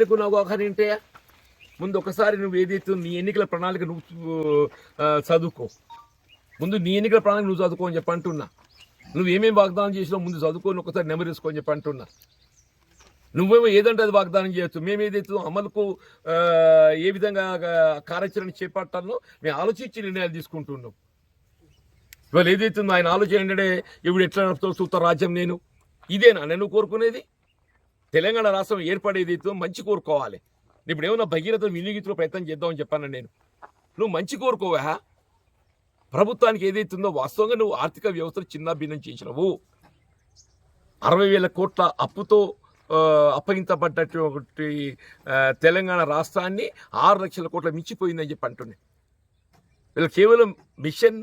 లేకున్నావు అవగాహన ఏంటే ముందు ఒకసారి నువ్వు ఏదైతే నీ ఎన్నికల ప్రణాళిక నువ్వు చదువుకో. ముందు నీ ఎన్నికల ప్రణాళిక నువ్వు చదువుకో అని చెప్పి అంటున్నా. నువ్వు ఏమేమి వాగ్దానం చేసినావు ముందు చదువుకొని ఒకసారి నెమరేసుకో అని చెప్పి అంటున్నా. నువ్వేమో ఏదంటే అది వాగ్దానం చేయొచ్చు, మేము ఏదైతే అమలుకు ఏ విధంగా కార్యాచరణ చేపట్టాలో మేము ఆలోచించి నిర్ణయాలు తీసుకుంటున్నాం. ఇవాళ ఏదైతుందో ఆయన ఆలోచన ఏంటంటే ఇప్పుడు ఎట్లా నడుపుతో చూస్తా రాజ్యం నేను ఇదేనా నేను కోరుకునేది? తెలంగాణ రాష్ట్రం ఏర్పడేదైతే మంచి కోరుకోవాలి. ఇప్పుడు ఏమన్నా భగీరథ వినియోగించుకో ప్రయత్నం చేద్దామని చెప్పాను నేను. నువ్వు మంచి కోరుకోవా? ప్రభుత్వానికి ఏదైతుందో వాస్తవంగా నువ్వు ఆర్థిక వ్యవస్థను చిన్న భిన్నం చేసినవు. 60,000 కోట్ల అప్పుతో అప్పగించబడ్డటువంటి తెలంగాణ రాష్ట్రాన్ని 6 లక్షల కోట్ల మించిపోయిందని చెప్పి అంటున్నాయి. వీళ్ళు కేవలం మిషన్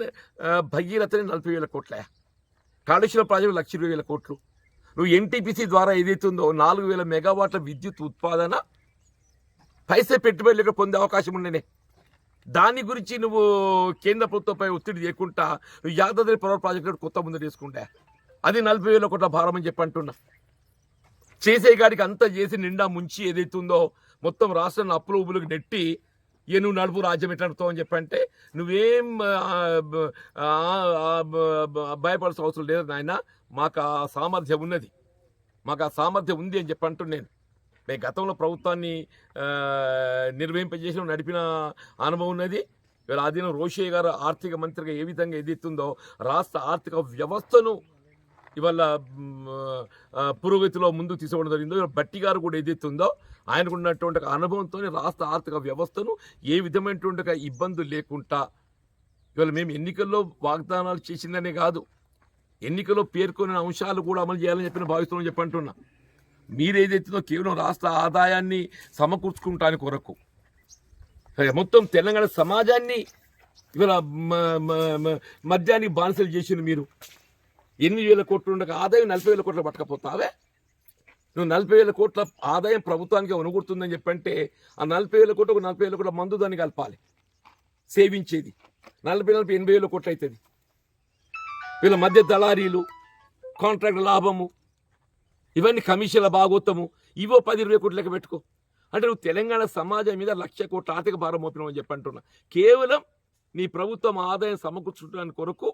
భగీరథని 40,000 కోట్ల, కాళేశ్వరం ప్రాజెక్టు 1,20,000 కోట్లు. నువ్వు ఎన్టీపీసీ ద్వారా ఏదైతుందో 4,000 మెగావాట్ల విద్యుత్ ఉత్పాదన పైసే పెట్టుబడులు పొందే అవకాశం ఉండేనే. దాని గురించి నువ్వు కేంద్ర ప్రభుత్వంపై ఒత్తిడి చేయకుండా నువ్వు యాదాద్రి పవర్ ప్రాజెక్టు కొత్త ముందు తీసుకుంటా అది 40,000 కోట్ల భారం అని చెప్పి అంటున్నా. చేసే గాడికి అంతా చేసి నిండా ముంచి ఏదైతుందో మొత్తం రాష్ట్రాన్ని అప్పులు ఉబ్బులకు నెట్టి నువ్వు నడుపు రాజ్యం ఎట్లా నడుపుతావు అని చెప్పంటే నువ్వేం భయపడాల్సిన అవసరం లేదు నాయన. మాకు ఆ సామర్థ్యం ఉన్నది, మాకు ఆ సామర్థ్యం ఉంది అని చెప్పి అంటున్నాను. నేను గతంలో ప్రభుత్వాన్ని నిర్వహింపజేసిన నడిపిన అనుభవం ఉన్నది. ఇవాళ ఆదినం రోషయ్య గారు ఆర్థిక మంత్రిగా ఏ విధంగా ఎదుగుతుందో రాష్ట్ర ఆర్థిక వ్యవస్థను ఇవాళ పురోగతిలో ముందుకు తీసుకోవడం జరిగిందో, బట్టి గారు కూడా ఏదైతుందో ఆయనకు ఉన్నటువంటి అనుభవంతో రాష్ట్ర ఆర్థిక వ్యవస్థను ఏ విధమైనటువంటి ఇబ్బందులు లేకుండా ఇవాళ మేము ఎన్నికల్లో వాగ్దానాలు చేసిందనే కాదు, ఎన్నికల్లో పేర్కొన్న అంశాలు కూడా అమలు చేయాలని చెప్పిన భావిస్తున్నామని చెప్పి అంటున్నా. మీరేదైతుందో కేవలం రాష్ట్ర ఆదాయాన్ని సమకూర్చుకుంటానికి కొరకు మొత్తం తెలంగాణ సమాజాన్ని ఇవాళ మద్యానికి బానిసలు చేసింది మీరు. 8,000 కోట్లు ఉండక ఆదాయం 40,000 కోట్లు పట్టకపోతావే? నువ్వు 40,000 కోట్ల ఆదాయం ప్రభుత్వానికి అనుగుతుందని చెప్పంటే ఆ 40,000 కోట్లు ఒక 40,000 కోట్ల మందు దాన్ని కలపాలి సేవించేది. 40,000 కోట్లు అవుతుంది. వీళ్ళ మధ్య దళారీలు, కాంట్రాక్ట్ లాభము, ఇవన్నీ కమిషన్ల భాగోత్తము, ఇవో 10-20 కోట్లు లెక్క పెట్టుకో. అంటే నువ్వు తెలంగాణ సమాజం మీద 1,00,000 కోట్ల ఆర్థిక భారం మోపినావు అని చెప్పి అంటున్నా. కేవలం నీ ప్రభుత్వం ఆదాయం సమకూర్చుకోవడానికి కొరకు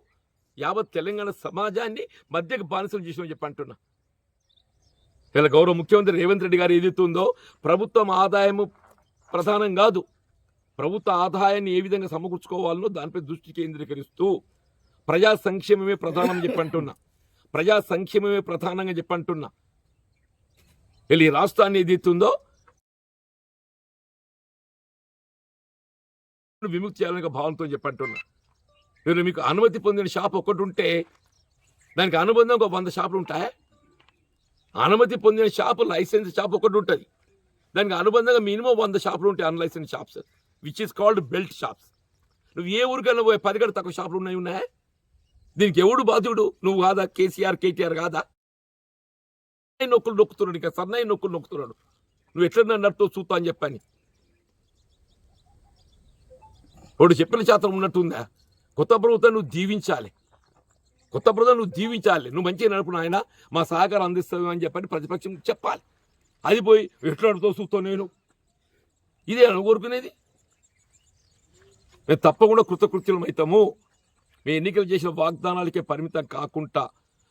యావత్ తెలంగాణ సమాజాన్ని మధ్యకు బానిసలు చేసినామని చెప్పి అంటున్నా. ఇలా గౌరవ ముఖ్యమంత్రి రేవంత్ రెడ్డి గారు ఏదైతుందో ప్రభుత్వం ఆదాయము ప్రధానం కాదు, ప్రభుత్వ ఆదాయాన్ని ఏ విధంగా సమకూర్చుకోవాలనో దానిపై దృష్టి కేంద్రీకరిస్తూ ప్రజా సంక్షేమమే ప్రధానం అని చెప్పి అంటున్నా. ప్రజా సంక్షేమమే ప్రధానంగా చెప్పి అంటున్నా. ఈ రాష్ట్రాన్ని ఏదైతుందో విముక్తి చేయాలనే భావంతో చెప్పంటున్నా. మీరు మీకు అనుమతి పొందిన షాప్ ఒకటి ఉంటే దానికి అనుబంధం ఒక 100 షాపులు ఉంటాయి. అనుమతి పొందిన షాపు లైసెన్స్ షాప్ ఒకటి ఉంటుంది, దానికి అనుబంధంగా మినిమం 100 షాపులు ఉంటాయి unlicensed shops, which is called belt shops. నువ్వు ఏ ఊరికైనా పోయి 10 కంటే తక్కువ షాపులు ఉన్నాయా? దీనికి ఎవడు బాధ్యుడు? నువ్వు కాదా? కేసీఆర్ కేటీఆర్ కాదా? నొక్కులు నొక్కుతున్నాడు, ఇంకా సన్నాయి నొక్కులు నొక్కుతున్నాడు. నువ్వు ఎట్లా నడుపుతో చూస్తా అని చెప్పని వాడు చెప్పిన శాతం ఉన్నట్టుందా? కొత్త ప్రభుత్వం నువ్వు దీవించాలి, కొత్త ప్రభుత్వం నువ్వు దీవించాలి. నువ్వు మంచిగా నడుపున ఆయన మా సహకారం అందిస్తావు అని చెప్పని ప్రతిపక్షం చెప్పాలి. అది పోయి ఎట్లా నడుపుతో చూస్తావు నేను ఇదే కోరుకునేది? మేము తప్పకుండా కృతకృత్యులం అవుతాము. మేము ఎన్నికలు చేసిన వాగ్దానాలకే పరిమితం కాకుండా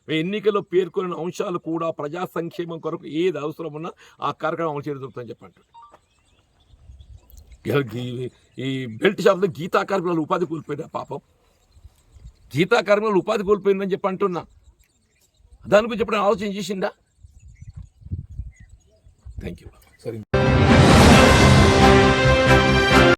మేము ఎన్నికల్లో పేర్కొన్న అంశాలు కూడా ప్రజా సంక్షేమం కొరకు ఏది అవసరం ఉన్నా ఆ కార్యక్రమం అమలు చేయడం జరుగుతుందని చెప్పండి. ఈ బెల్ట్ షాప్లో గీతా కార్మికులు ఉపాధి కోల్పోయినా పాపం, గీతా కార్మికులు ఉపాధి కోల్పోయిందని చెప్పి అంటున్నా. దాని గురించి ఎప్పుడైనా ఆలోచన చేసిందా? Thank you. సరే.